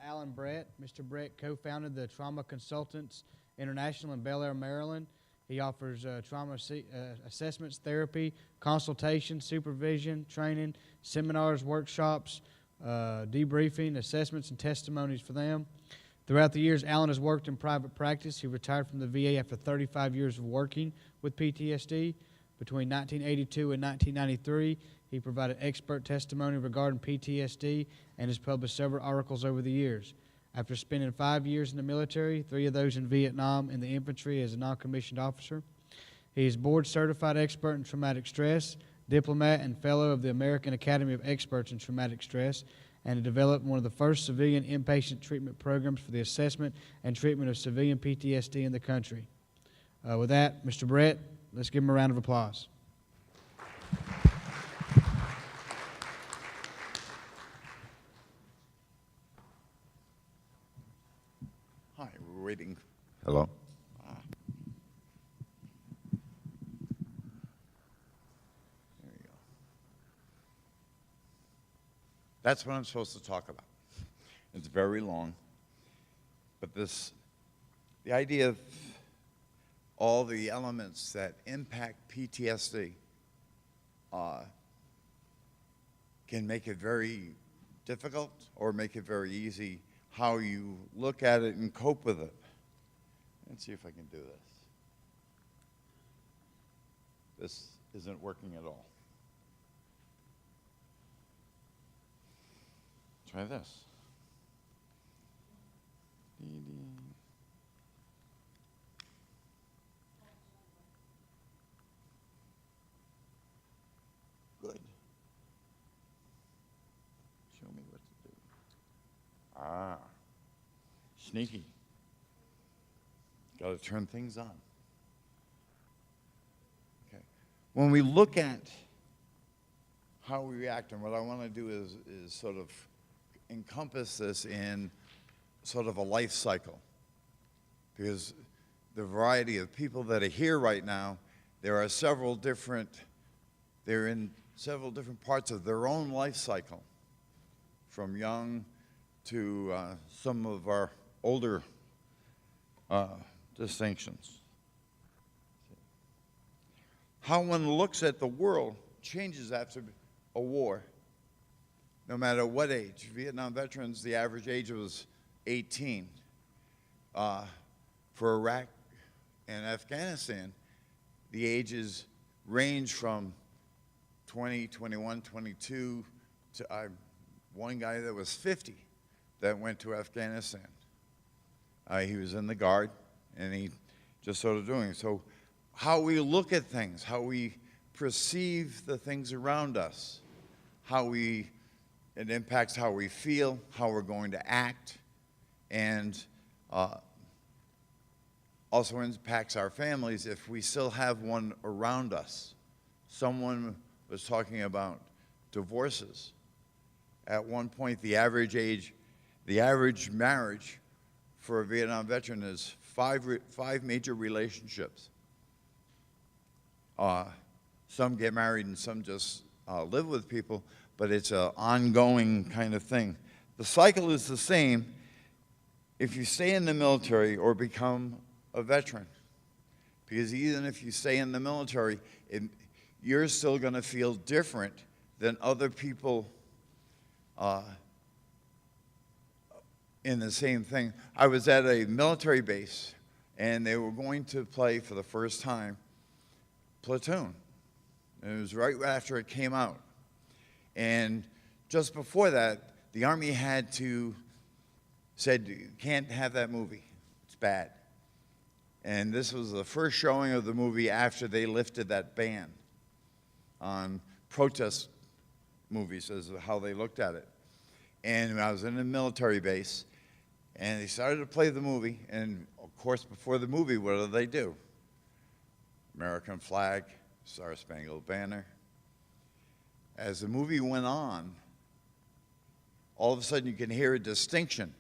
Alan Brett. Mr. Brett co-founded the Trauma Consultants International in Bel Air, Maryland. He offers trauma assessments, therapy, consultation, supervision, training, seminars, workshops, debriefing, assessments, and testimonies for them. Throughout the years, Alan has worked in private practice. He retired from the VA after 35 years of working with PTSD. Between 1982 and 1993, he provided expert testimony regarding PTSD and has published several articles over the years. After spending 5 years in the military, 3 of those in Vietnam in the infantry as a non-commissioned officer, he is board-certified expert in traumatic stress, diplomat and fellow of the American Academy of Experts in Traumatic Stress, and developed one of the first civilian inpatient treatment programs for the assessment and treatment of civilian PTSD in the country. With that, Mr. Brett, let's give him a round of applause. Hi, we're waiting. Hello? There you go. That's what I'm supposed to talk about. It's very long, but the idea of all the elements that impact PTSD can make it very difficult or make it very easy how you look at it and cope with it. Let's see if I can do this. This isn't working at all. Try this. Good. Show me what to do. Ah, sneaky. Got to turn things on. Okay. When we look at how we react, and what I want to do is sort of encompass this in sort of a life cycle, because the variety of people that are here right now, they're in several different parts of their own life cycle, from young to some of our older distinctions. How one looks at the world changes after a war, no matter what age. Vietnam veterans, the average age was 18. For Iraq and Afghanistan, the ages range from 20, 21, 22 to one guy that was 50 that went to Afghanistan. He was in the Guard, and he just sort of doing it. So how we look at things, how we perceive the things around us, it impacts how we feel, how we're going to act, and also impacts our families if we still have one around us. Someone was talking about divorces. At one point, the average marriage for a Vietnam veteran is five major relationships. Some get married and some just live with people, but it's an ongoing kind of thing. The cycle is the same if you stay in the military or become a veteran. Because even if you stay in the military, you're still going to feel different than other people in the same thing. I was at a military base, and they were going to play for the first time Platoon. And it was right after it came out. And just before that, the Army said, you can't have that movie. It's bad. And this was the first showing of the movie after they lifted that ban on protest movies, as how they looked at it. And I was in a military base, and they started to play the movie, and of course, before the movie, what do? American flag, Star-Spangled Banner. As the movie went on, all of a sudden you can hear a distinction.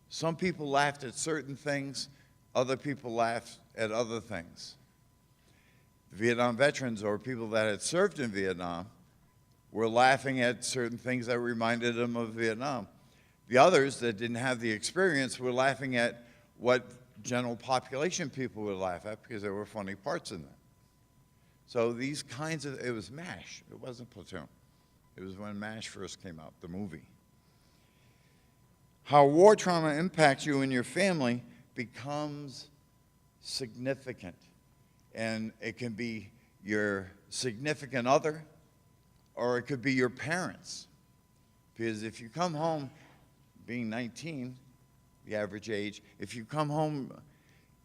Some people laughed at certain things, other people laughed at other things. The Vietnam veterans, or people that had served in Vietnam, were laughing at certain things that reminded them of Vietnam. The others that didn't have the experience were laughing at what general population people would laugh at because there were funny parts in that. So these kinds of, it was MASH, it wasn't Platoon. It was when MASH first came out, the movie. How war trauma impacts you and your family becomes significant. And it can be your significant other, or it could be your parents. Because if you come home, being 19, the average age, if you come home,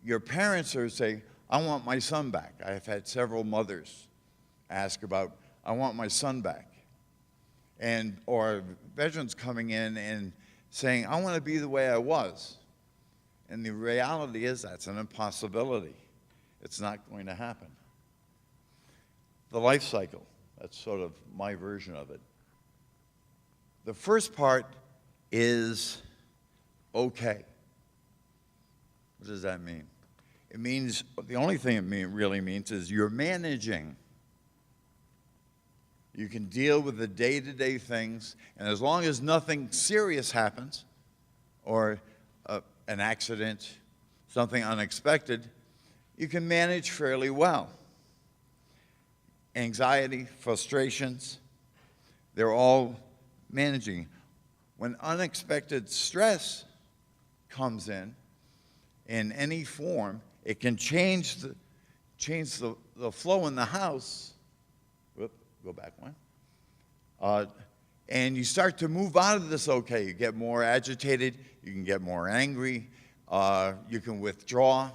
your parents are saying, I want my son back. I have had several mothers ask about, I want my son back. And, or veterans coming in and saying, I want to be the way I was. And the reality is that's an impossibility. It's not going to happen. The life cycle, that's sort of my version of it. The first part is okay. What does that mean? It means, the only thing it really means is you're managing. You can deal with the day-to-day things, and as long as nothing serious happens, or an accident, something unexpected, you can manage fairly well. Anxiety, frustrations, they're all managing. When unexpected stress comes in any form, it can change the flow in the house. Whoop, go back one. And you start to move out of this okay. You get more agitated, you can get more angry, you can withdraw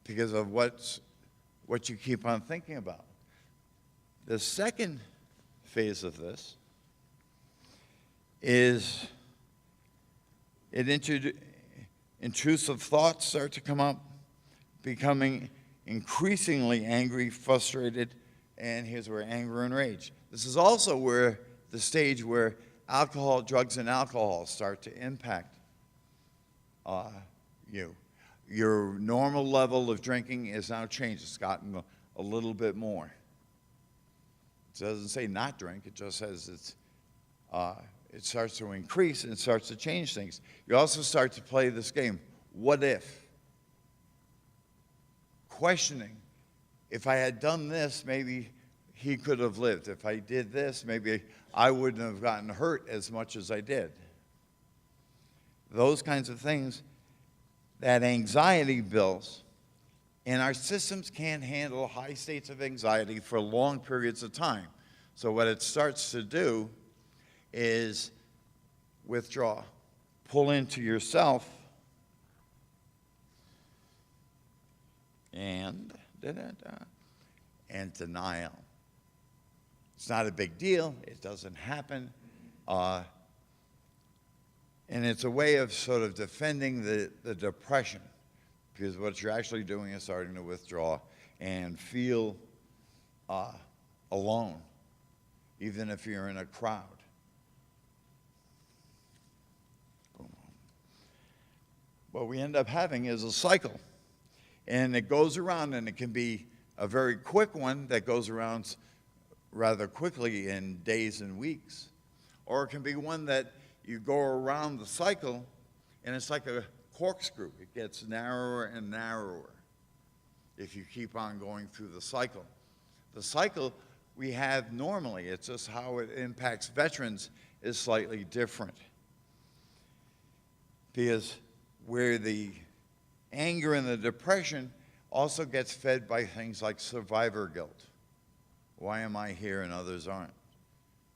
because of what you keep on thinking about. The second phase of this is intrusive thoughts start to come up, becoming increasingly angry, frustrated, and here's where anger and rage. This is also where the stage where alcohol, drugs, and alcohol start to impact you. Your normal level of drinking is now changed. It's gotten a little bit more. It doesn't say not drink. It just says it starts to increase and it starts to change things. You also start to play this game, what if? Questioning, if I had done this, maybe he could have lived. If I did this, maybe I wouldn't have gotten hurt as much as I did. Those kinds of things, that anxiety builds, and our systems can't handle high states of anxiety for long periods of time. So what it starts to do is withdraw, pull into yourself, and denial. It's not a big deal. It doesn't happen. And it's a way of sort of defending the depression, because what you're actually doing is starting to withdraw and feel alone, even if you're in a crowd. What we end up having is a cycle, and it goes around, and it can be a very quick one that goes around rather quickly in days and weeks, or it can be one that you go around the cycle, and it's like a corkscrew. It gets narrower and narrower if you keep on going through the cycle. The cycle we have normally, it's just how it impacts veterans is slightly different. Because where the anger and the depression also gets fed by things like survivor guilt. Why am I here and others aren't?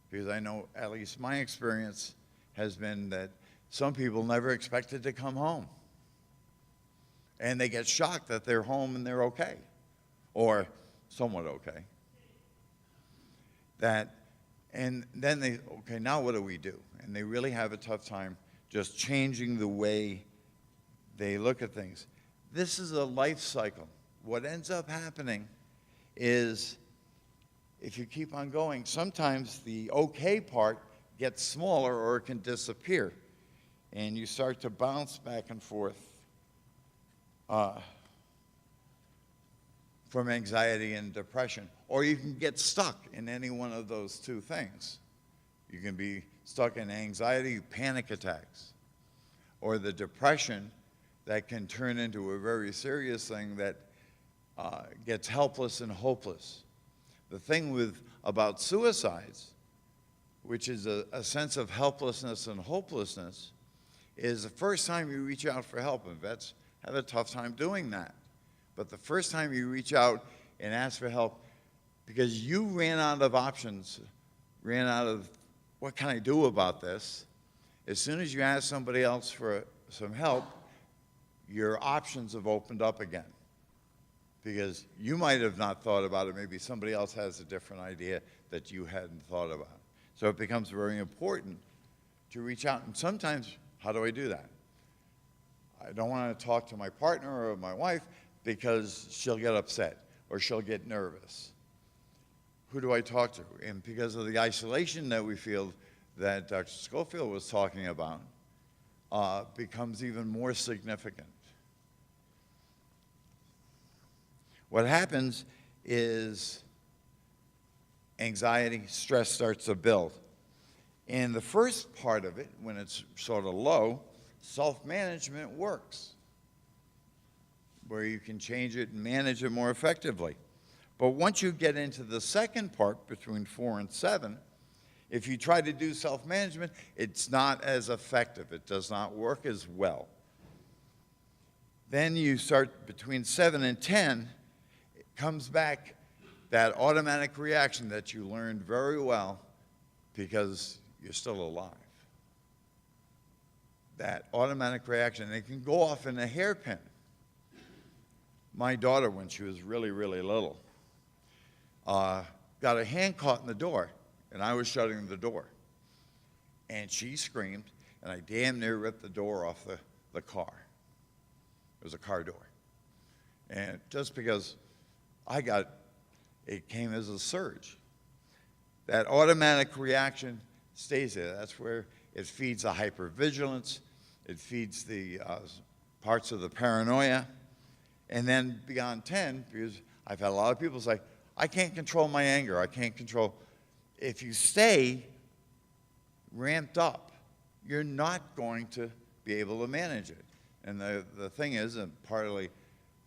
Because I know, at least my experience has been that some people never expected to come home. And they get shocked that they're home and they're okay, or somewhat okay. And then they, okay, now what do we do? And they really have a tough time just changing the way they look at things. This is a life cycle. What ends up happening is, if you keep on going, sometimes the okay part gets smaller or it can disappear. And you start to bounce back and forth from anxiety and depression. Or you can get stuck in any one of those two things. You can be stuck in anxiety, panic attacks, or the depression that can turn into a very serious thing that gets helpless and hopeless. The thing about suicides, which is a sense of helplessness and hopelessness, is the first time you reach out for help, and vets have a tough time doing that. But the first time you reach out and ask for help, because you ran out of options, ran out of what can I do about this, as soon as you ask somebody else for some help, your options have opened up again. Because you might have not thought about it, maybe somebody else has a different idea that you hadn't thought about. So it becomes very important to reach out. And sometimes, how do I do that? I don't want to talk to my partner or my wife because she'll get upset or she'll get nervous. Who do I talk to? And because of the isolation that we feel that Dr. Schofield was talking about, becomes even more significant. What happens is anxiety, stress starts to build. And the first part of it, when it's sort of low, self-management works, where you can change it and manage it more effectively. But once you get into the second part, between 4 and 7, if you try to do self-management, it's not as effective. It does not work as well. Then you start between 7 and 10, it comes back that automatic reaction that you learned very well because you're still alive. That automatic reaction, it can go off in a hairpin. My daughter, when she was really, really little, got her hand caught in the door, and I was shutting the door. And she screamed, and I damn near ripped the door off the car. It was a car door. And just because it came as a surge. That automatic reaction stays there. That's where it feeds the hypervigilance, it feeds the parts of the paranoia. And then beyond 10, because I've had a lot of people say, I can't control my anger, I can't control. If you stay ramped up, you're not going to be able to manage it. And the thing is, and partly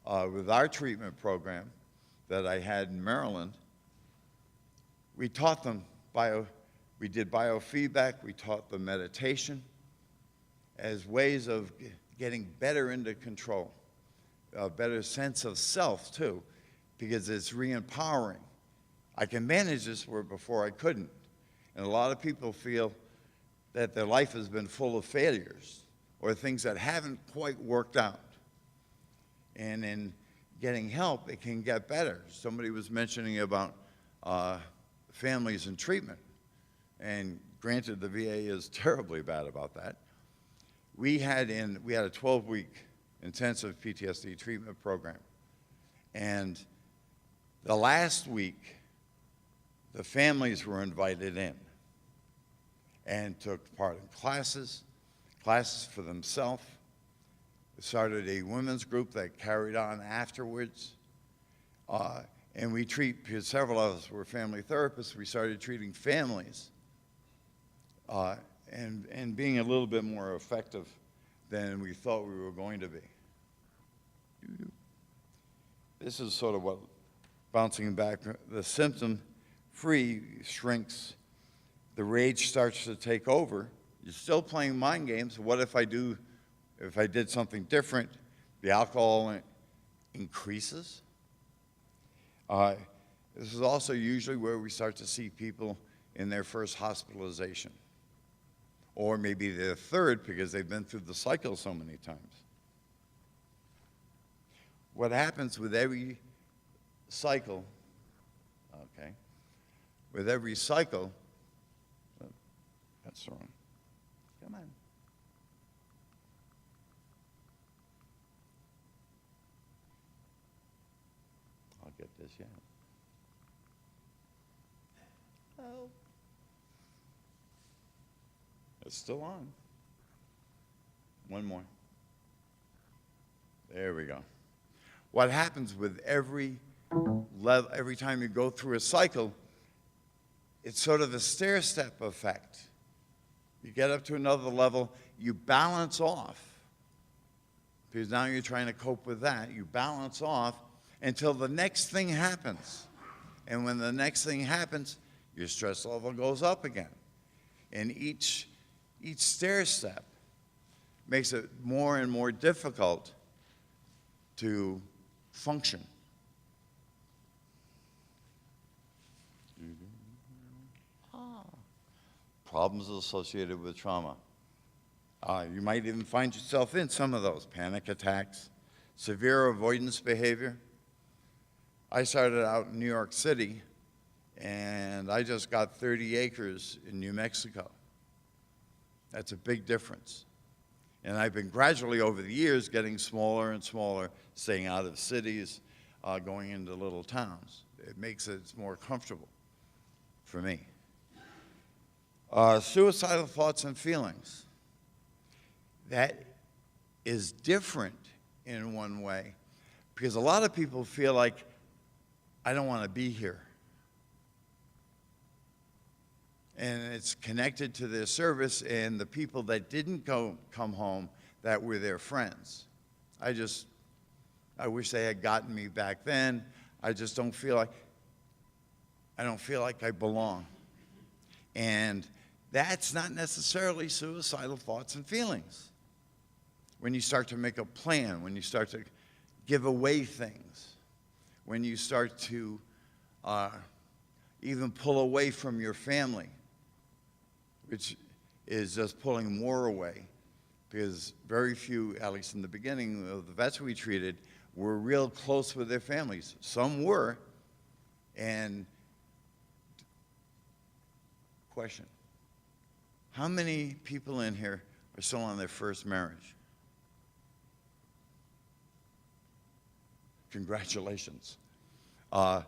with our treatment program that I had in Maryland, we taught them we did biofeedback, we taught them meditation as ways of getting better into control, a better sense of self too, because it's re-empowering. I can manage this where before I couldn't. And a lot of people feel that their life has been full of failures or things that haven't quite worked out. And in getting help, it can get better. Somebody was mentioning about families in treatment. And granted, the VA is terribly bad about that. We had a 12-week intensive PTSD treatment program. And the last week, the families were invited in and took part in classes for themselves. We started a women's group that carried on afterwards. And because several of us were family therapists, we started treating families and being a little bit more effective than we thought we were going to be. This is sort of what, bouncing back, the symptom-free shrinks, the rage starts to take over. You're still playing mind games. What if I did something different? The alcohol increases. This is also usually where we start to see people in their first hospitalization, or maybe their third because they've been through the cycle so many times. What happens with every cycle, with every cycle, that's wrong. Come on. I'll get this, yeah. Oh. It's still on. One more. There we go. What happens with every time you go through a cycle, it's sort of a stair-step effect. You get up to another level, you balance off, because now you're trying to cope with that. You balance off until the next thing happens. And when the next thing happens, your stress level goes up again. And each stair step makes it more and more difficult to function. Problems associated with trauma. You might even find yourself in some of those: panic attacks, severe avoidance behavior. I started out in New York City, and I just got 30 acres in New Mexico. That's a big difference. And I've been gradually over the years getting smaller and smaller, staying out of cities, going into little towns. It makes it more comfortable for me. Suicidal thoughts and feelings. That is different in one way, because a lot of people feel like, I don't want to be here. And it's connected to their service and the people that didn't come home that were their friends. I wish they had gotten me back then. I just don't feel like I belong. And that's not necessarily suicidal thoughts and feelings. When you start to make a plan, when you start to give away things, when you start to even pull away from your family, which is just pulling more away, because very few, at least in the beginning of the vets we treated, were real close with their families. Some were, and question, how many people in here are still on their first marriage? Congratulations. But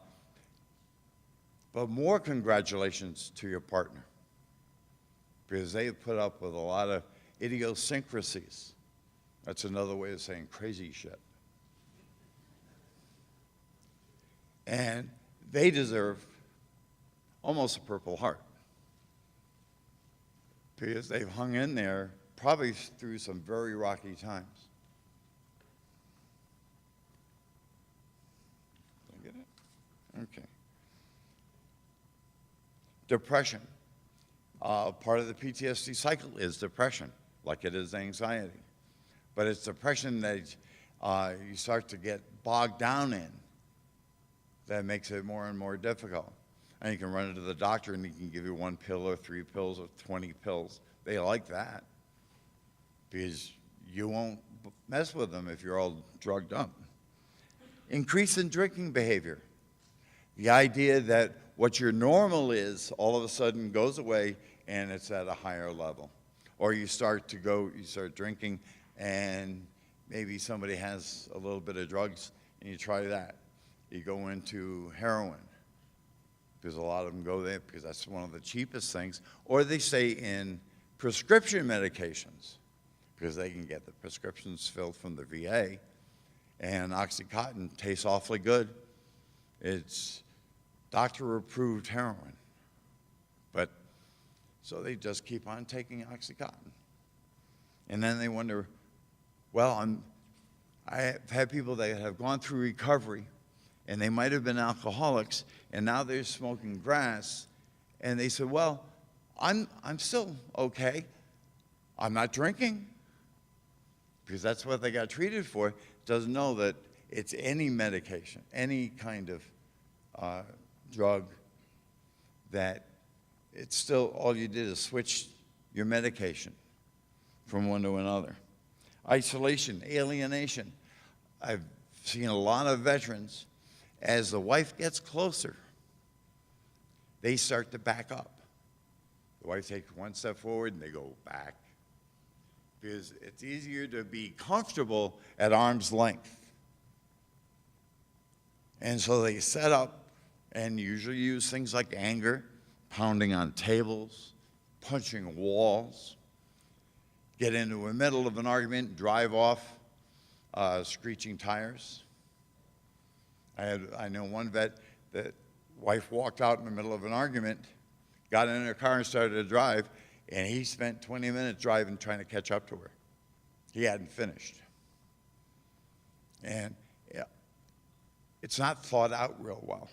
more congratulations to your partner, because they put up with a lot of idiosyncrasies. That's another way of saying crazy shit. And they deserve almost a Purple Heart, because they've hung in there probably through some very rocky times. Did I get it? Okay. Depression. Part of the PTSD cycle is depression, like it is anxiety. But it's depression that you start to get bogged down in that makes it more and more difficult. And you can run into the doctor and he can give you 1 pill or 3 pills or 20 pills. They like that, because you won't mess with them if you're all drugged up. Increase in drinking behavior. The idea that what your normal is all of a sudden goes away and it's at a higher level. Or you start drinking, and maybe somebody has a little bit of drugs and you try that. You go into heroin, because a lot of them go there because that's one of the cheapest things. Or they stay in prescription medications, because they can get the prescriptions filled from the VA. And Oxycontin tastes awfully good. It's doctor-approved heroin. But so they just keep on taking Oxycontin. And then they wonder, well, I've had people that have gone through recovery, and they might have been alcoholics, and now they're smoking grass, and they said, well, I'm still okay. I'm not drinking, because that's what they got treated for. Doesn't know that it's any medication, any kind of drug, that it's still, all you did is switch your medication from one to another. Isolation, alienation. I've seen a lot of veterans, as the wife gets closer, they start to back up. The wife takes 1 step forward and they go back, because it's easier to be comfortable at arm's length. And so they set up and usually use things like anger, pounding on tables, punching walls, get into the middle of an argument, drive off, screeching tires. I know one vet, that wife walked out in the middle of an argument, got in her car and started to drive, And he spent 20 minutes driving trying to catch up to her. He hadn't finished. And yeah, it's not thought out real well.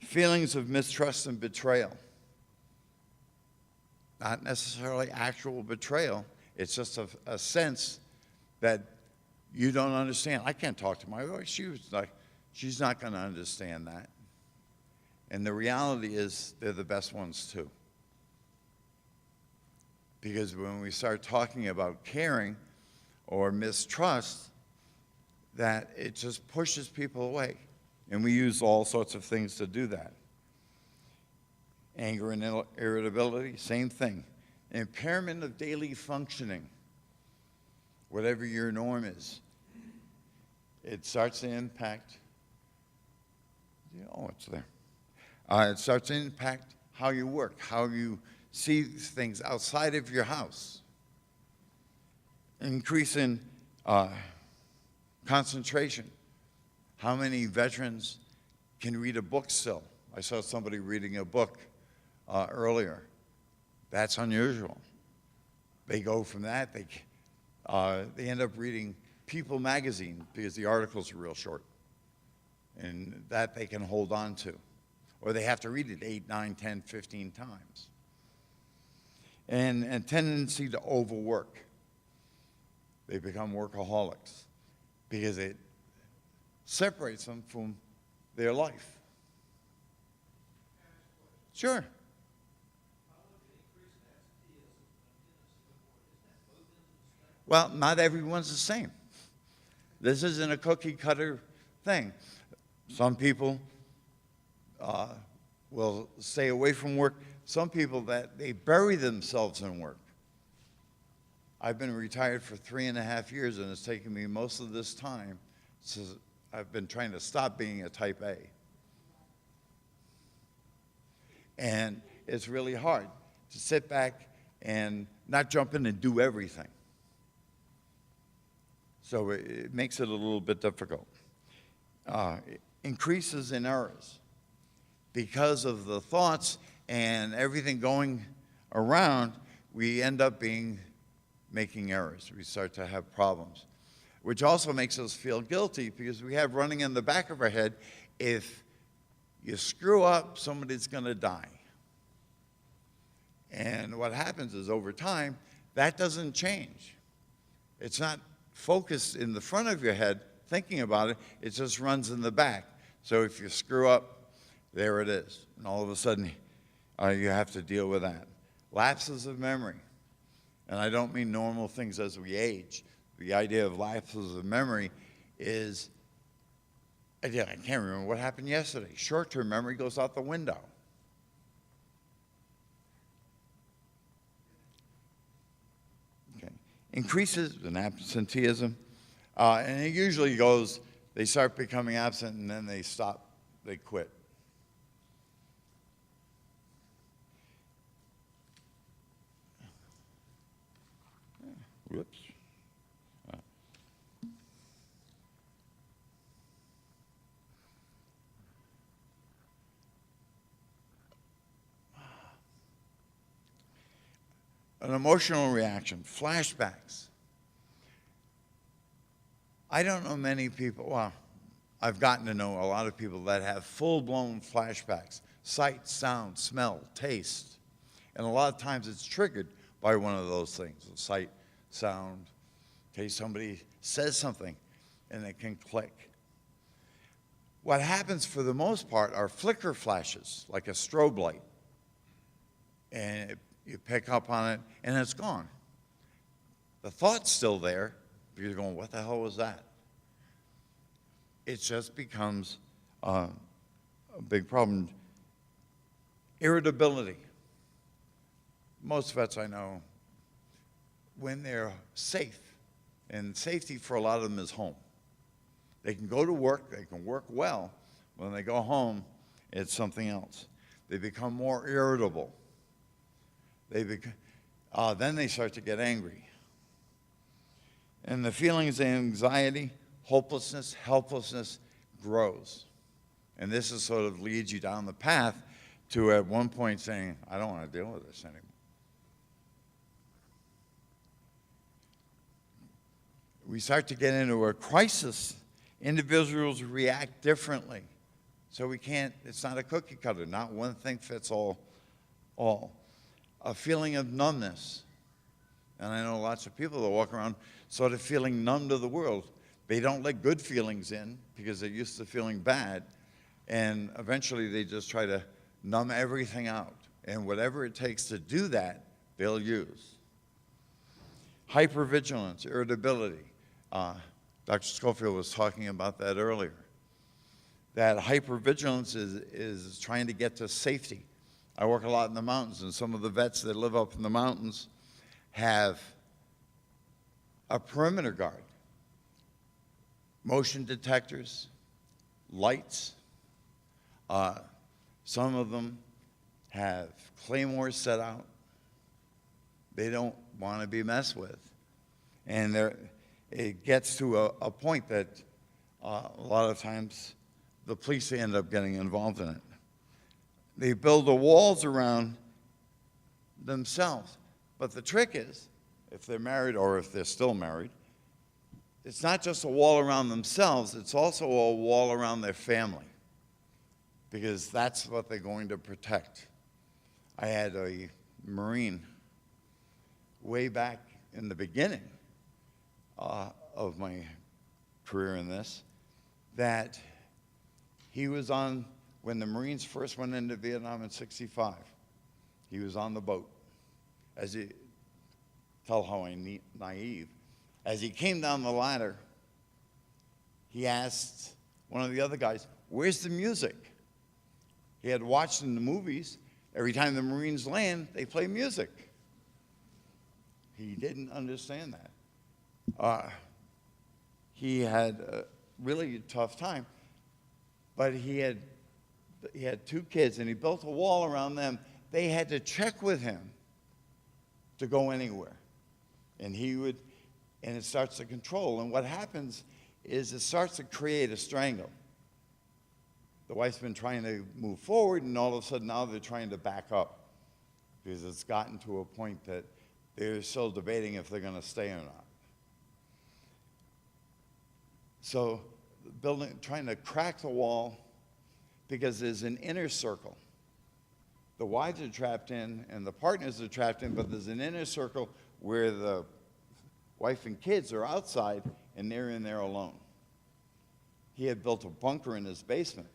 Feelings of mistrust and betrayal. Not necessarily actual betrayal. It's just a sense that you don't understand. I can't talk to my wife. She's not going to understand that. And the reality is they're the best ones too. Because when we start talking about caring or mistrust, that it just pushes people away. And we use all sorts of things to do that. Anger and irritability, same thing. Impairment of daily functioning, whatever your norm is. It starts to impact, oh, it's there. It starts to impact how you work, how you see things outside of your house. Increase in concentration. How many veterans can read a book still? I saw somebody reading a book earlier. That's unusual. They go from that, they end up reading People magazine because the articles are real short. And that they can hold on to. Or they have to read it 8, 9, 10, 15 times. And a tendency to overwork. They become workaholics because it separates them from their life. Sure. Well, not everyone's the same. This isn't a cookie cutter thing. Some people will stay away from work. Some people that they bury themselves in work. I've been retired for 3.5 years, and it's taken me most of this time. So I've been trying to stop being a type A. And it's really hard to sit back and not jump in and do everything. So it makes it a little bit difficult. Increases in errors. Because of the thoughts and everything going around, we end up making errors. We start to have problems, which also makes us feel guilty because we have running in the back of our head, if you screw up, somebody's going to die. And what happens is over time, that doesn't change. It's not focused in the front of your head thinking about it, it just runs in the back. So if you screw up, there it is. And all of a sudden, you have to deal with that. Lapses of memory. And I don't mean normal things as we age. The idea of lapses of memory is, I can't remember what happened yesterday. Short-term memory goes out the window. Okay. Increases in absenteeism. And it usually goes, they start becoming absent and then they stop, they quit. Whoops. An emotional reaction, flashbacks. I don't know many people, well, I've gotten to know a lot of people that have full-blown flashbacks, sight, sound, smell, taste. And a lot of times it's triggered by one of those things, sight, sound, taste. Somebody says something and it can click. What happens for the most part are flicker flashes, like a strobe light. And you pick up on it and it's gone. The thought's still there, but you're going, what the hell was that? It just becomes a big problem. Irritability. Most vets I know, when they're safe, and safety for a lot of them is home. They can go to work, they can work well. When they go home, it's something else. They become more irritable. Then they start to get angry. And the feelings of anxiety, hopelessness, helplessness grows. And this is sort of leads you down the path to at one point saying, I don't want to deal with this anymore. we start to get into a crisis, individuals react differently. So we can't, it's not a cookie cutter, not one thing fits all. A feeling of numbness. And I know lots of people that walk around sort of feeling numb to the world. They don't let good feelings in because they're used to feeling bad. And eventually they just try to numb everything out. And whatever it takes to do that, they'll use. Hypervigilance, irritability. Dr. Schofield was talking about that earlier. That hypervigilance is trying to get to safety. I work a lot in the mountains, and some of the vets that live up in the mountains have a perimeter guard, motion detectors, lights. Some of them have claymores set out. They don't want to be messed with. And it gets to a point that a lot of times the police end up getting involved in it. They build the walls around themselves. But the trick is, if they're married or if they're still married, it's not just a wall around themselves, it's also a wall around their family, because that's what they're going to protect. I had a Marine way back in the beginning of my career in this, that he was on, when the Marines first went into Vietnam in '65, he was on the boat. As you tell how I'm naive, as he came down the ladder, he asked one of the other guys, "Where's the music?" He had watched in the movies, every time the Marines land, they play music. He didn't understand that. He had a really tough time, but he had 2 kids, and he built a wall around them. They had to check with him to go anywhere. And it starts to control. And what happens is it starts to create a strangle. The wife's been trying to move forward, and all of a sudden now they're trying to back up, because it's gotten to a point that they're still debating if they're going to stay or not. So trying to crack the wall, because there's an inner circle. The wives are trapped in and the partners are trapped in, but there's an inner circle where the wife and kids are outside and they're in there alone. He had built a bunker in his basement,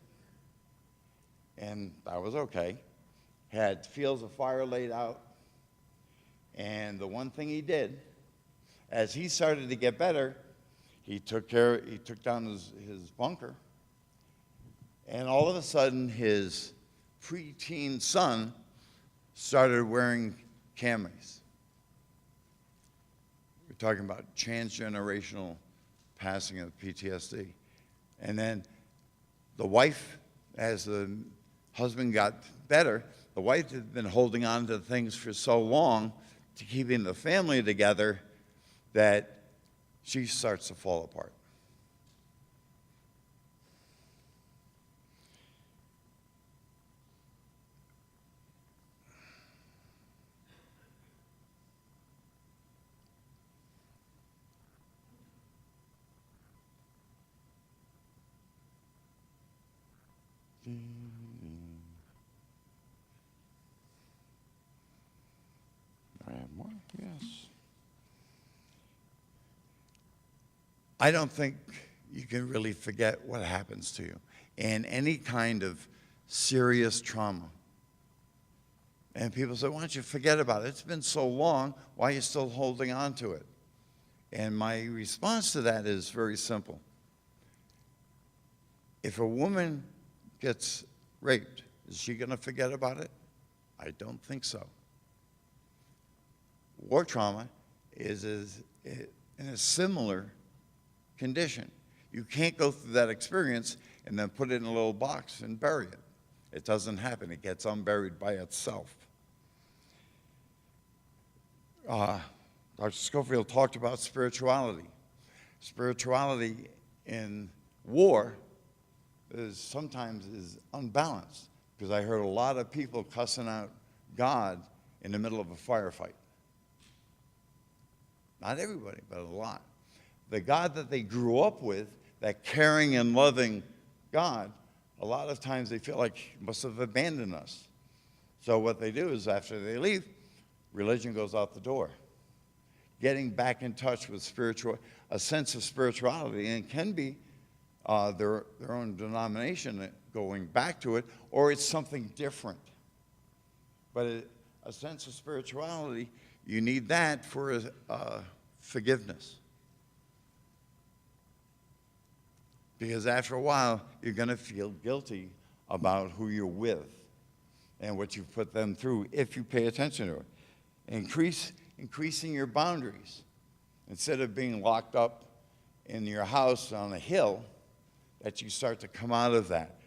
and that was okay. Had fields of fire laid out, and the one thing he did, as he started to get better, he took down his bunker, and all of a sudden his preteen son started wearing camis. We're talking about transgenerational passing of PTSD. And then the wife, as the husband got better, the wife had been holding on to things for so long to keeping the family together that she starts to fall apart. I have more? Yes. I don't think you can really forget what happens to you in any kind of serious trauma. And people say, why don't you forget about it? It's been so long, why are you still holding on to it? And my response to that is very simple. If a woman gets raped, is she going to forget about it? I don't think so. War trauma is in a similar condition. You can't go through that experience and then put it in a little box and bury it. It doesn't happen. It gets unburied by itself. Dr. Schofield talked about spirituality. Spirituality in war sometimes is unbalanced, because I heard a lot of people cussing out God in the middle of a firefight. Not everybody, but a lot. the God that they grew up with, that caring and loving God, a lot of times they feel like he must have abandoned us. So what they do is after they leave, religion goes out the door. Getting back in touch with a sense of spirituality, and it can be their own denomination going back to it, or it's something different. But a sense of spirituality, you need that for forgiveness. Because after a while, you're going to feel guilty about who you're with and what you've put them through if you pay attention to it. Increasing your boundaries. Instead of being locked up in your house on a hill, that you start to come out of that,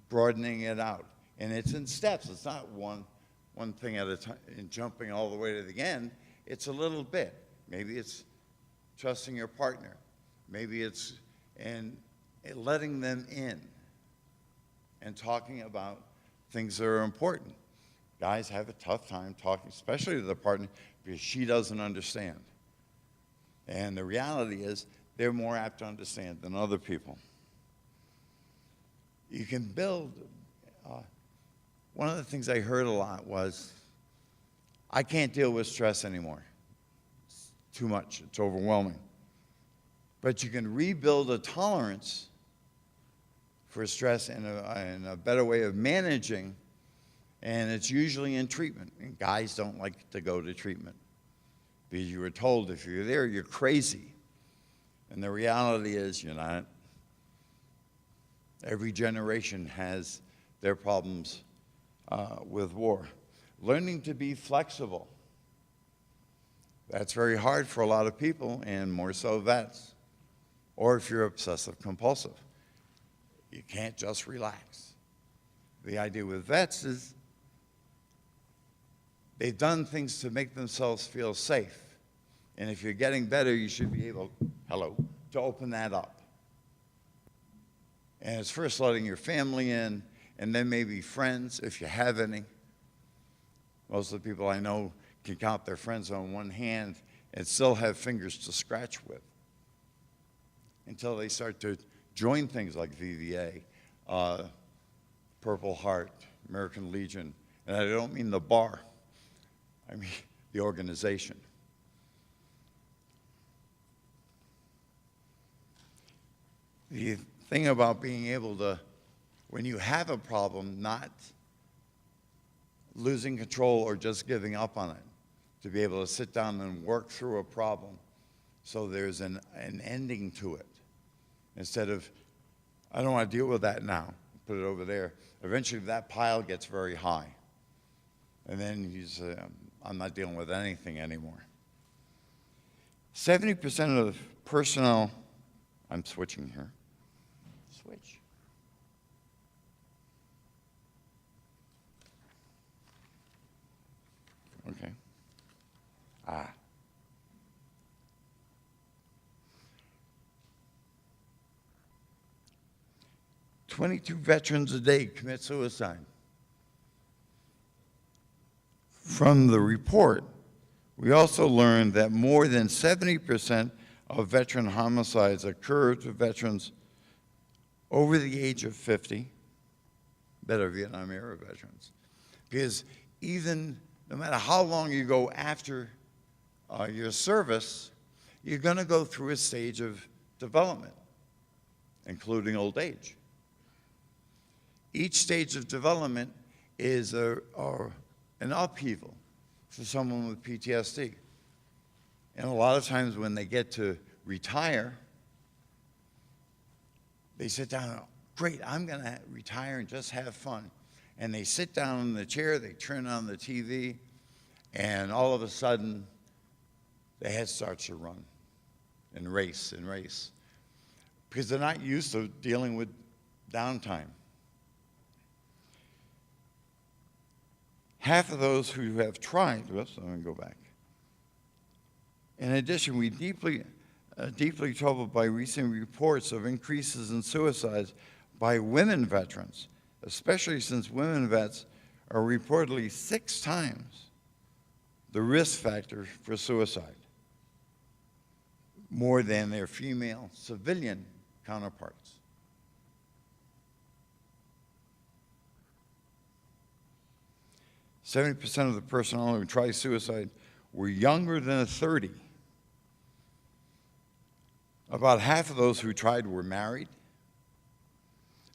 broadening it out. And it's in steps. It's not one thing at a time and jumping all the way to the end. It's a little bit. Maybe it's trusting your partner. Maybe it's letting them in and talking about things that are important. Guys have a tough time talking, especially to their partner, because she doesn't understand. And the reality is, they're more apt to understand than other people. You can build, one of the things I heard a lot was, I can't deal with stress anymore. It's too much, it's overwhelming. But you can rebuild a tolerance for stress and a better way of managing, and it's usually in treatment. And guys don't like to go to treatment because you were told if you're there, you're crazy. And the reality is you're not. Every generation has their problems with war. Learning to be flexible. That's very hard for a lot of people, and more so vets. Or if you're obsessive compulsive. You can't just relax. The idea with vets is they've done things to make themselves feel safe. And if you're getting better, you should be able, to open that up. And it's first letting your family in, and then maybe friends, if you have any. Most of the people I know can count their friends on one hand and still have fingers to scratch with until they start to join things like VVA, Purple Heart, American Legion. And I don't mean the bar, I mean the organization. The thing about being able to, when you have a problem, not losing control or just giving up on it, to be able to sit down and work through a problem so there's an ending to it. Instead of, I don't want to deal with that now, put it over there. Eventually that pile gets very high. And then you say, I'm not dealing with anything anymore. 70% of personnel, I'm switching here. Switch. Okay. 22 veterans a day commit suicide. From the report, we also learned that more than 70% of veteran homicides occur to veterans over the age of 50, better Vietnam era veterans. Because even no matter how long you go after your service, you're going to go through a stage of development, including old age. Each stage of development is an upheaval for someone with PTSD. And a lot of times when they get to retire, they sit down and, great, I'm going to retire and just have fun. And they sit down in the chair, they turn on the TV, and all of a sudden, the head starts to run and race and race. Because they're not used to dealing with downtime. Half of those who have tried, whoops, I'm going to go back. In addition, we deeply troubled by recent reports of increases in suicides by women veterans, especially since women vets are reportedly 6 times the risk factor for suicide. more than their female civilian counterparts. "70% of the personnel who tried suicide were younger than 30. About half of those who tried were married.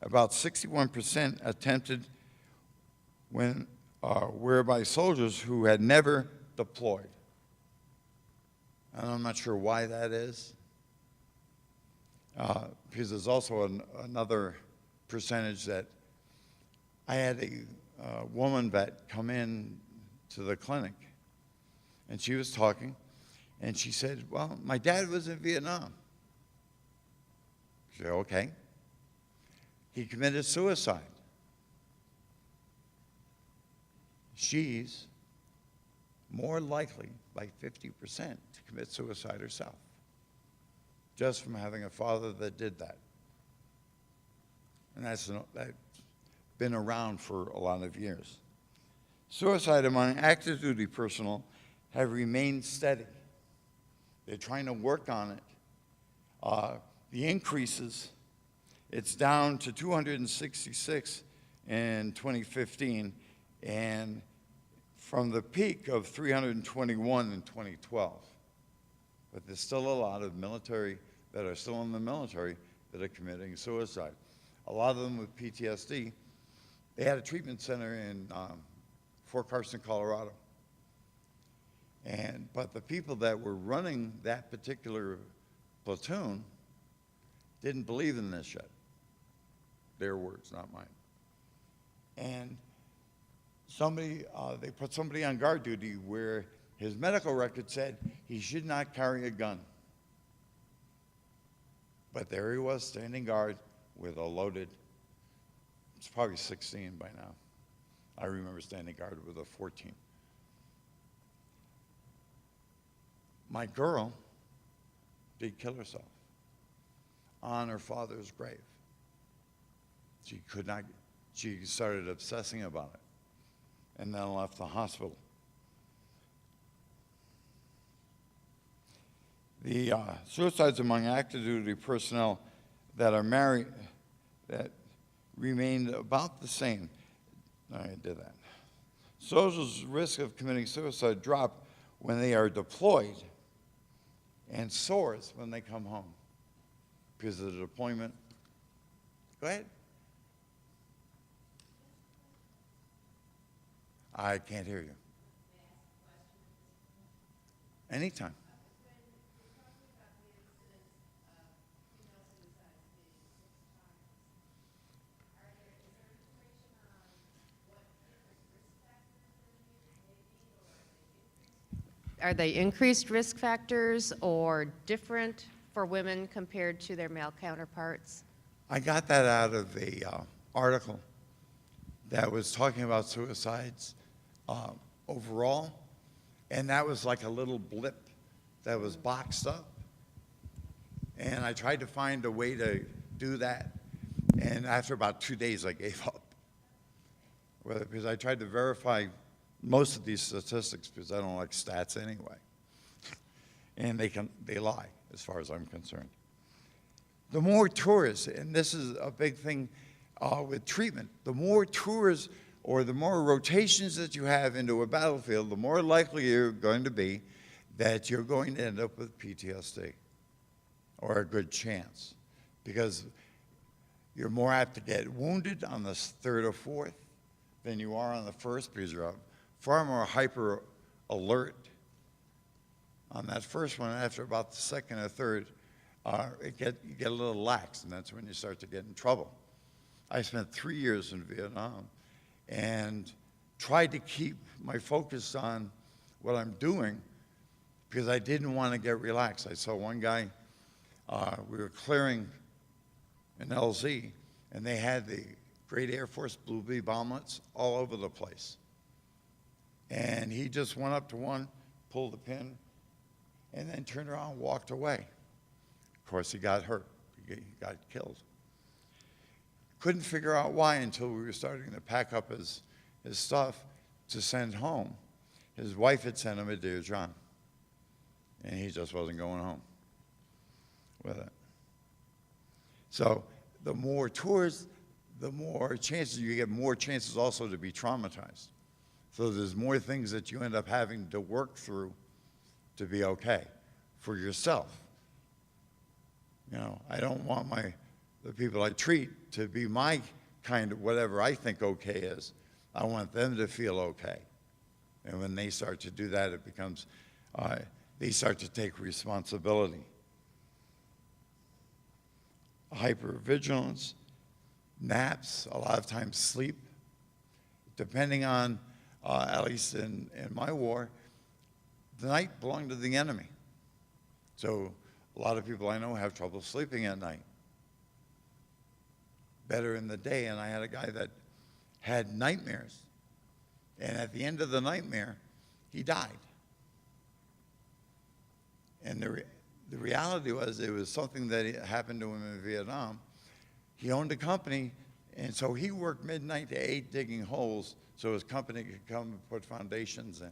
About 61% attempted whereby soldiers who had never deployed." And I'm not sure why that is, because there's also another percentage that I had a woman vet come in to the clinic, and she was talking, and she said, "Well, my dad was in Vietnam." I said, "Okay." "He committed suicide." She's more likely, by 50%, to commit suicide herself, just from having a father that did that. And that's been around for a lot of years. Suicide among active duty personnel have remained steady. They're trying to work on it. The increases, it's down to 266 in 2015, and from the peak of 321 in 2012. But there's still a lot of military that are still in the military that are committing suicide. A lot of them with PTSD. They had a treatment center in Fort Carson, Colorado. But the people that were running that particular platoon didn't believe in this yet. Their words, not mine. And they put somebody on guard duty where his medical record said he should not carry a gun. But there he was, standing guard with a loaded, it's probably 16 by now. I remember standing guard with a 14. My girl did kill herself on her father's grave. She started obsessing about it, and then left the hospital. The suicides among active duty personnel that are married, that remained about the same. I did that. Soldiers' risk of committing suicide drop when they are deployed and soars when they come home because of the deployment. Go ahead. I can't hear you. Anytime. Are they increased risk factors or different for women compared to their male counterparts? I got that out of a article that was talking about suicides overall, and that was like a little blip that was boxed up. And I tried to find a way to do that, and after about 2 days, I gave up. Because I tried to verify most of these statistics because I don't like stats anyway. And they lie, as far as I'm concerned. The more tours, and this is a big thing with treatment, the more tours or the more rotations that you have into a battlefield, the more likely you're going to be that you're going to end up with PTSD, or a good chance, because you're more apt to get wounded on the third or fourth than you are on the first, because you're far more hyper alert on that first one. After about the second or third, you get a little lax, and that's when you start to get in trouble. I spent 3 years in Vietnam and tried to keep my focus on what I'm doing because I didn't want to get relaxed. I saw one guy, we were clearing an LZ, and they had the great Air Force Blue B bomblets all over the place. And he just went up to one, pulled the pin, and then turned around and walked away. Of course, he got hurt. He got killed. Couldn't figure out why until we were starting to pack up his stuff to send home. His wife had sent him a Dear John, and he just wasn't going home. with it. So the more tours, the more chances, you get more chances also to be traumatized. So there's more things that you end up having to work through to be okay for yourself. You know, I don't want the people I treat to be my kind of whatever I think okay is. I want them to feel okay. And when they start to do that, it becomes, they start to take responsibility. Hypervigilance, naps, a lot of times sleep. Depending on, at least in my war, the night belonged to the enemy. So a lot of people I know have trouble sleeping at night. Better in the day, and I had a guy that had nightmares. And at the end of the nightmare, he died. And the reality was, it was something that happened to him in Vietnam. He owned a company, and so he worked midnight to 8 digging holes so his company could come and put foundations in.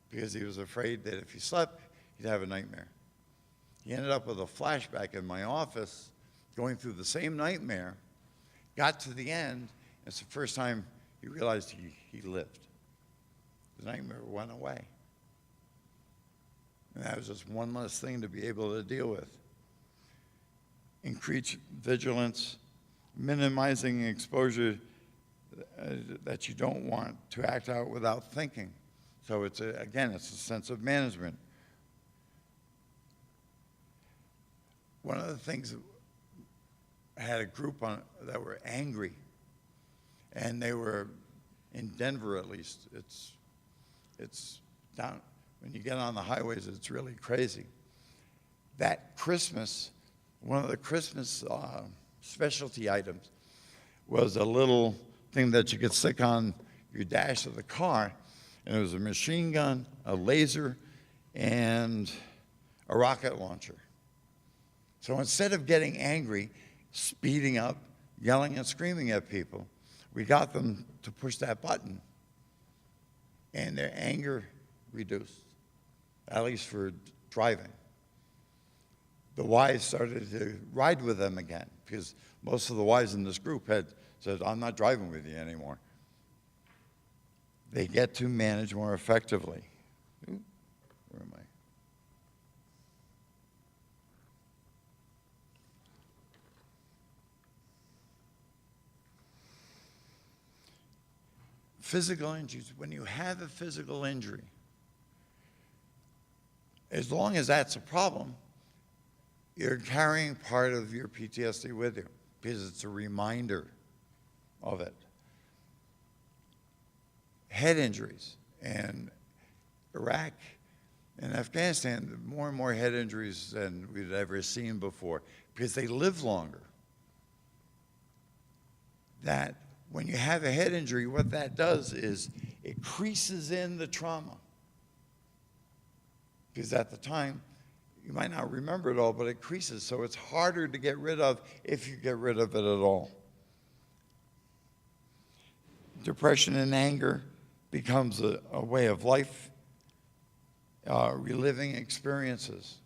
Because he was afraid that if he slept, he'd have a nightmare. He ended up with a flashback in my office, going through the same nightmare, got to the end, and it's the first time he realized he lived. The nightmare went away. And that was just one less thing to be able to deal with. Increased vigilance, minimizing exposure that you don't want to act out without thinking. So it's again, it's a sense of management. One of the things, I had a group that were angry, and they were in Denver at least. It's down, when you get on the highways, it's really crazy. That Christmas, one of the Christmas specialty items was a little thing that you could stick on your dash of the car, and it was a machine gun, a laser, and a rocket launcher. So instead of getting angry, speeding up, yelling and screaming at people, we got them to push that button, and their anger reduced, at least for driving. The wives started to ride with them again, because most of the wives in this group had said, I'm not driving with you anymore. They get to manage more effectively. Ooh, where am I? Physical injuries, when you have a physical injury, as long as that's a problem, you're carrying part of your PTSD with you because it's a reminder of it. Head injuries in Iraq and Afghanistan, more and more head injuries than we'd ever seen before because they live longer. That when you have a head injury, what that does is it creases in the trauma. Because at the time, you might not remember it all, but it creases, so it's harder to get rid of if you get rid of it at all. Depression and anger becomes a way of life, reliving experiences.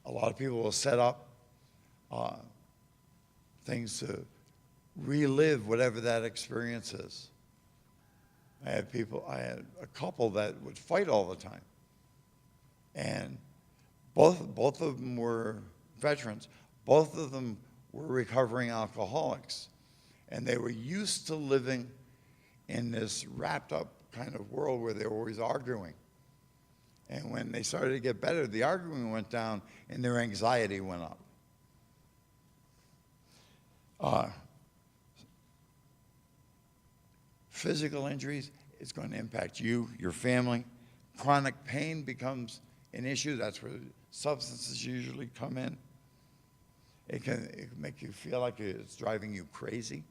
A lot of people will set up things to relive whatever that experience is. I had a couple that would fight all the time. And both of them were veterans. Both of them were recovering alcoholics. And they were used to living in this wrapped up kind of world where they were always arguing. And when they started to get better, the arguing went down and their anxiety went up. Physical injuries is going to impact you, your family. Chronic pain becomes an issue. That's where substances usually come in. It can make you feel like it's driving you crazy.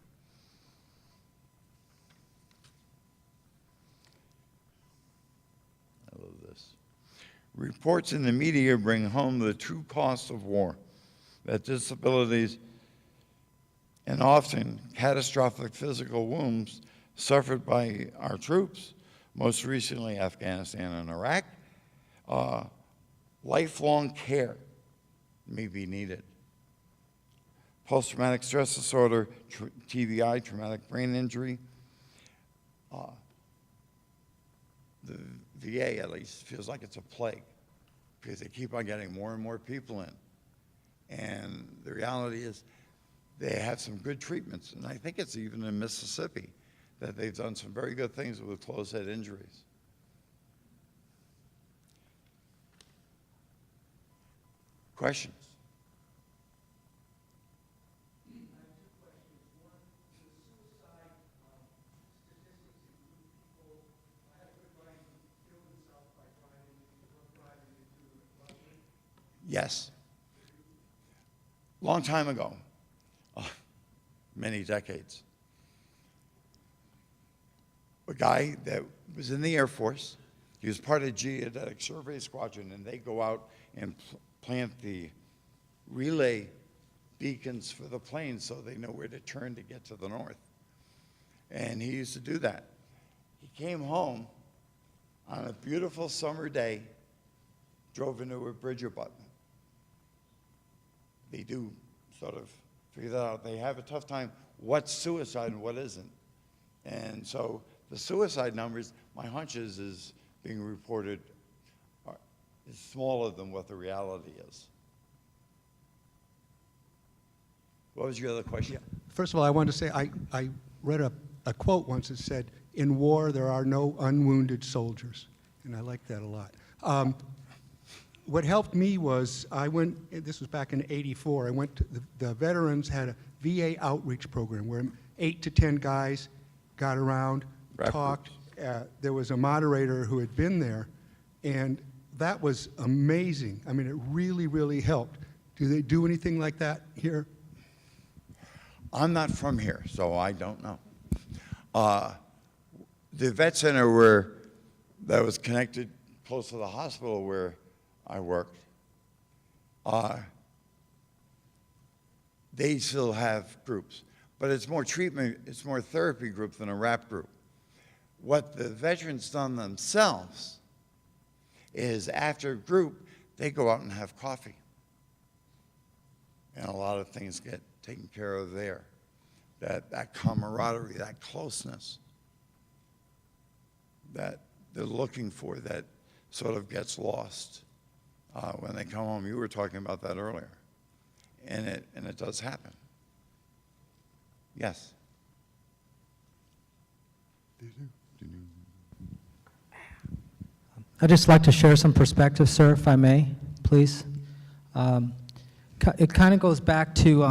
I love this. Reports in the media bring home the true cost of war, that disabilities and often catastrophic physical wounds suffered by our troops, most recently Afghanistan and Iraq, lifelong care may be needed. Post-traumatic stress disorder, TBI, traumatic brain injury. The VA, at least, feels like it's a plague because they keep on getting more and more people in. And the reality is they have some good treatments, and I think it's even in Mississippi that they've done some very good things with closed head injuries. Questions? Yes. Long time ago, many decades, a guy that was in the Air Force, he was part of Geodetic Survey Squadron, and they go out and plant the relay beacons for the planes so they know where to turn to get to the north. And he used to do that. He came home on a beautiful summer day, drove into a bridge abutment. They do sort of figure that out. They have a tough time what's suicide and what isn't. And so the suicide numbers, my hunch is being reported is smaller than what the reality is. What was your other question? Yeah. First of all, I wanted to say I read a quote once that said, "In war, there are no unwounded soldiers," and I like that a lot. What helped me was this was back in '84, I went to the veterans had a VA outreach program where 8 to 10 guys got around, talked. There was a moderator who had been there, and that was amazing. I mean, it really, really helped. Do they do anything like that here? I'm not from here, so I don't know. The vet center that was connected close to the hospital where I worked, they still have groups, but it's more treatment, it's more therapy group than a rap group. What the veterans done themselves is after a group, they go out and have coffee. And a lot of things get taken care of there. That camaraderie, that closeness that they're looking for that sort of gets lost when they come home. You were talking about that earlier. And it does happen. Yes. I'd just like to share some perspective, sir, if I may, please. It kind of goes back to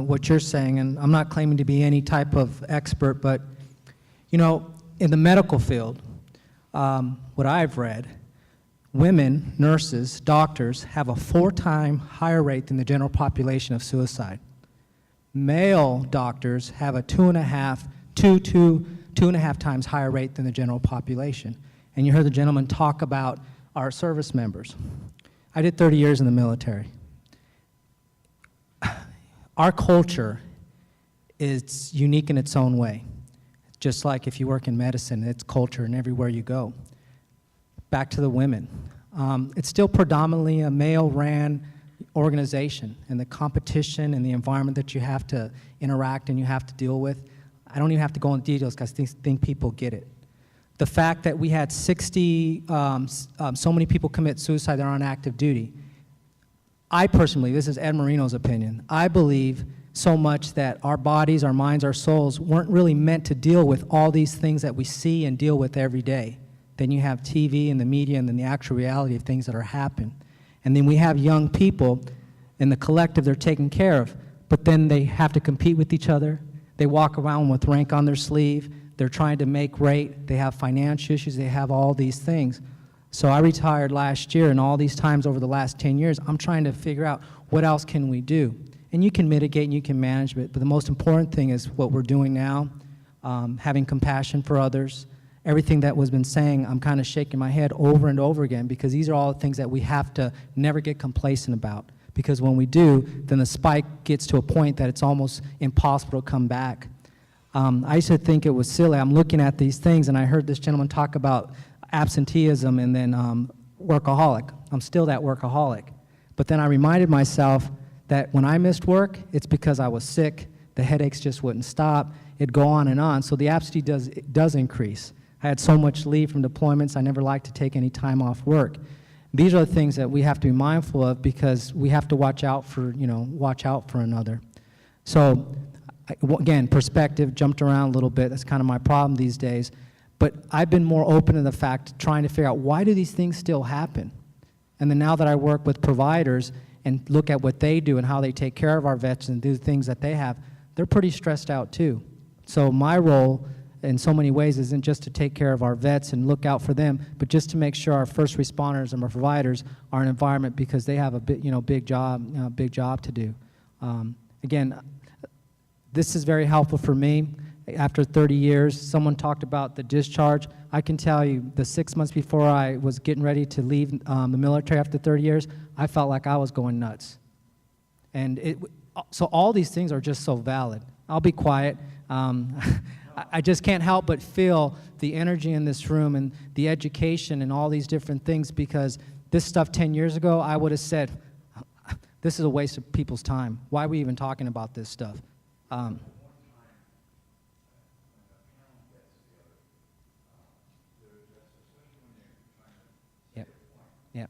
what you're saying, and I'm not claiming to be any type of expert, but, you know, in the medical field, what I've read, women, nurses, doctors have a 4-time higher rate than the general population of suicide. Male doctors have a 2.5 times higher rate than the general population. And you heard the gentleman talk about our service members. I did 30 years in the military. Our culture is unique in its own way. Just like if you work in medicine, it's culture and everywhere you go. Back to the women. It's still predominantly a male-ran organization, and the competition and the environment that you have to interact and you have to deal with, I don't even have to go into details because I think people get it. The fact that we had 60, so many people commit suicide that are on active duty, I personally, this is Ed Marino's opinion, I believe so much that our bodies, our minds, our souls weren't really meant to deal with all these things that we see and deal with every day. Then you have TV and the media and then the actual reality of things that are happening. And then we have young people in the collective they're taken care of, but then they have to compete with each other. They walk around with rank on their sleeve. They're trying to make rate. They have financial issues. They have all these things. So I retired last year, and all these times over the last 10 years, I'm trying to figure out what else can we do. And you can mitigate and you can manage it, but the most important thing is what we're doing now, having compassion for others. Everything that was been saying, I'm kind of shaking my head over and over again because these are all the things that we have to never get complacent about. Because when we do, then the spike gets to a point that it's almost impossible to come back. I used to think it was silly. I'm looking at these things, and I heard this gentleman talk about absenteeism and then workaholic. I'm still that workaholic. But then I reminded myself that when I missed work, it's because I was sick, the headaches just wouldn't stop, it'd go on and on, so the absentee does increase. I had so much leave from deployments, I never liked to take any time off work. These are the things that we have to be mindful of because we have to watch out for another. So, again, perspective, jumped around a little bit, that's kind of my problem these days, but I've been more open to the fact, trying to figure out why do these things still happen? And then now that I work with providers and look at what they do and how they take care of our vets and do the things that they have, they're pretty stressed out too. So my role in so many ways isn't just to take care of our vets and look out for them, but just to make sure our first responders and our providers are in an environment because they have a big job to do. Again, this is very helpful for me. After 30 years, someone talked about the discharge. I can tell you, the 6 months before I was getting ready to leave the military after 30 years, I felt like I was going nuts. And so all these things are just so valid. I'll be quiet. I just can't help but feel the energy in this room and the education and all these different things, because this stuff 10 years ago, I would have said, this is a waste of people's time. Why are we even talking about this stuff? Yep. Yep.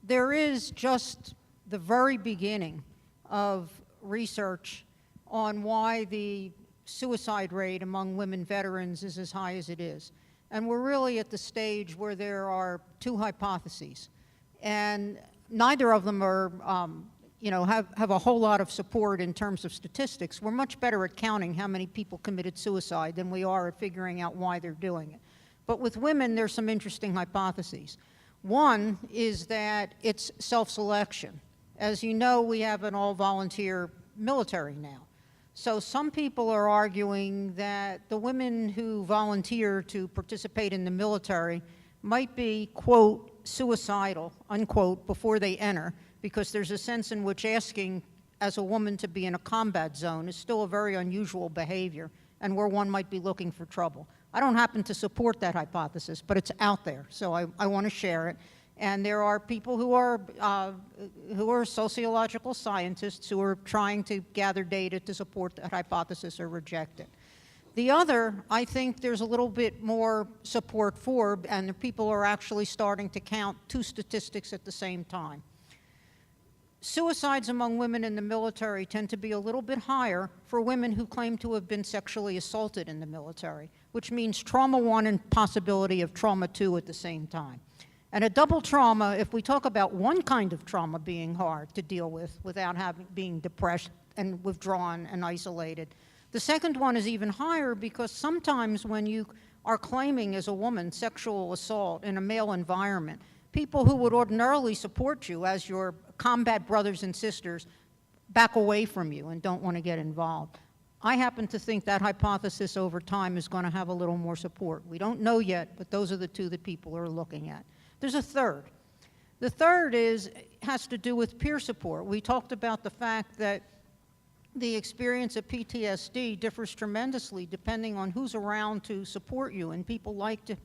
There is just the very beginning of research on why the suicide rate among women veterans is as high as it is. And we're really at the stage where there are two hypotheses. And neither of them are, have a whole lot of support in terms of statistics. We're much better at counting how many people committed suicide than we are at figuring out why they're doing it. But with women, there's some interesting hypotheses. One is that it's self-selection. As you know, we have an all-volunteer military now. So some people are arguing that the women who volunteer to participate in the military might be, quote, suicidal, unquote, before they enter, because there's a sense in which asking as a woman to be in a combat zone is still a very unusual behavior, and where one might be looking for trouble. I don't happen to support that hypothesis, but it's out there, so I want to share it. And there are people who are sociological scientists who are trying to gather data to support that hypothesis or reject it. The other, I think there's a little bit more support for, and the people are actually starting to count two statistics at the same time. Suicides among women in the military tend to be a little bit higher for women who claim to have been sexually assaulted in the military, which means trauma 1 and possibility of trauma 2 at the same time. And a double trauma, if we talk about one kind of trauma being hard to deal with without being depressed and withdrawn and isolated, the second one is even higher, because sometimes when you are claiming as a woman sexual assault in a male environment, people who would ordinarily support you as your combat brothers and sisters back away from you and don't want to get involved. I happen to think that hypothesis over time is going to have a little more support. We don't know yet, but those are the two that people are looking at. There's a third. The third has to do with peer support. We talked about the fact that the experience of PTSD differs tremendously depending on who's around to support you, and people like to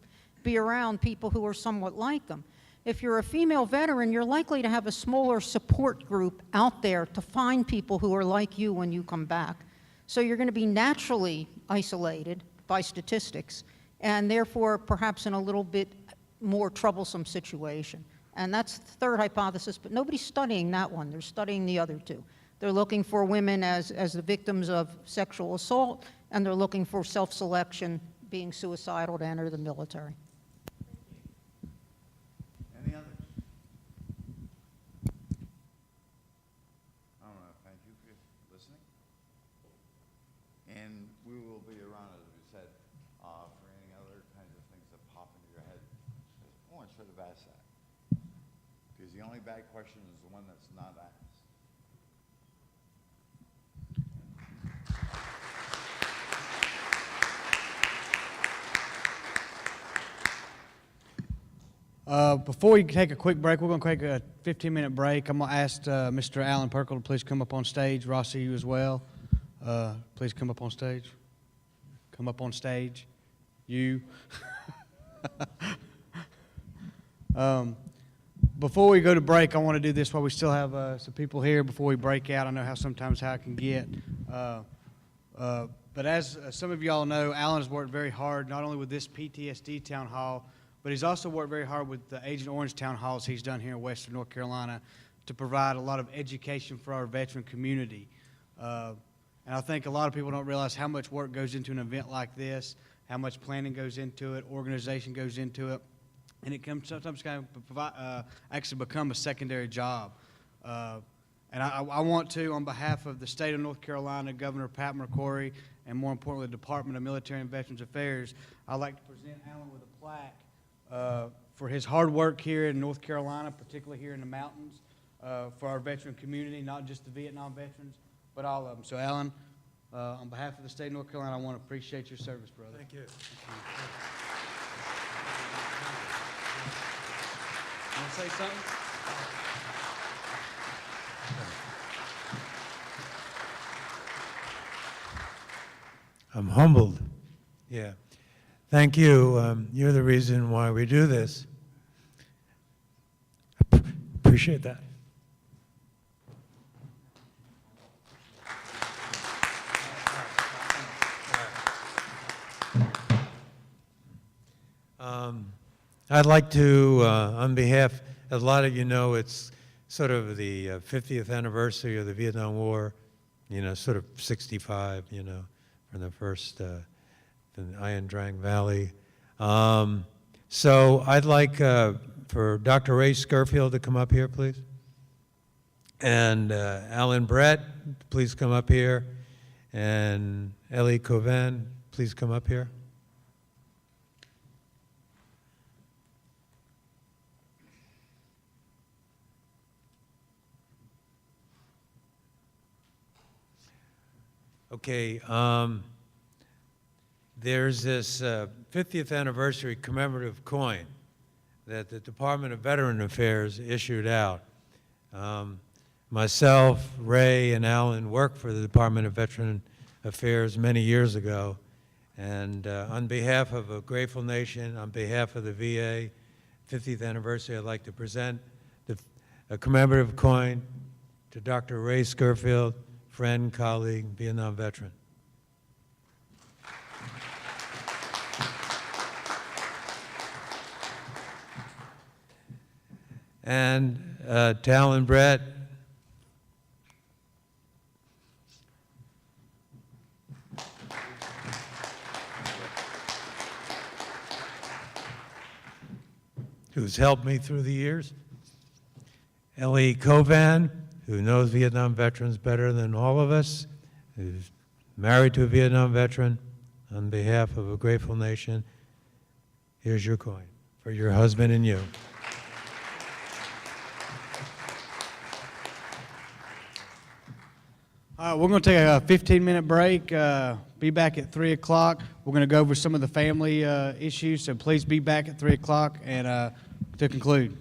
be around people who are somewhat like them. If you're a female veteran, you're likely to have a smaller support group out there to find people who are like you when you come back. So you're going to be naturally isolated by statistics, and therefore perhaps in a little bit more troublesome situation. And that's the third hypothesis, but nobody's studying that one. They're studying the other two. They're looking for women as the victims of sexual assault, and they're looking for self-selection, being suicidal to enter the military. Any others? I want to thank you for listening. And we will be around, as we said, for any other kinds of things that pop into your head. Oh, I should have asked that. Because the only bad question is the one that's not asked. Before we take a quick break, we're going to take a 15-minute break. I'm going to ask Mr. Alan Perkle to please come up on stage. Rossi, you as well. Please come up on stage. Come up on stage. You. Before we go to break, I want to do this while we still have some people here before we break out. I know how it can get. But as some of y'all know, Alan has worked very hard, not only with this PTSD town hall, but he's also worked very hard with the Agent Orange town halls he's done here in Western North Carolina to provide a lot of education for our veteran community. And I think a lot of people don't realize how much work goes into an event like this, how much planning goes into it, organization goes into it, and it can sometimes kind of actually become a secondary job. And I want to, on behalf of the state of North Carolina, Governor Pat McCrory, and more importantly, the Department of Military and Veterans Affairs, I'd like to present Alan with a plaque for his hard work here in North Carolina, particularly here in the mountains, for our veteran community, not just the Vietnam veterans, but all of them. So, Alan, on behalf of the state of North Carolina, I want to appreciate your service, brother. Thank you. You want to say something? I'm humbled. Yeah. Thank you. You're the reason why we do this. Appreciate that. I'd like to, on behalf, as a lot of you know, it's sort of the 50th anniversary of the Vietnam War, you know, sort of 65, you know, from the first, the Iron Drang Valley. So I'd like for Dr. Ray Scurfield to come up here, please. And Alan Brett, please come up here. And Ellie Covan, please come up here. Okay, there's this 50th anniversary commemorative coin that the Department of Veteran Affairs issued out. Myself, Ray, and Alan worked for the Department of Veteran Affairs many years ago, and on behalf of a grateful nation, on behalf of the VA 50th anniversary, I'd like to present a commemorative coin to Dr. Ray Scurfield, friend, colleague, Vietnam veteran. And to Alan Brett, who's helped me through the years. Ellie Covan, who knows Vietnam veterans better than all of us, who's married to a Vietnam veteran. On behalf of a grateful nation, here's your coin for your husband and you. All right, we're going to take a 15-minute break. Be back at 3 o'clock. We're going to go over some of the family issues, so please be back at 3 o'clock and to conclude.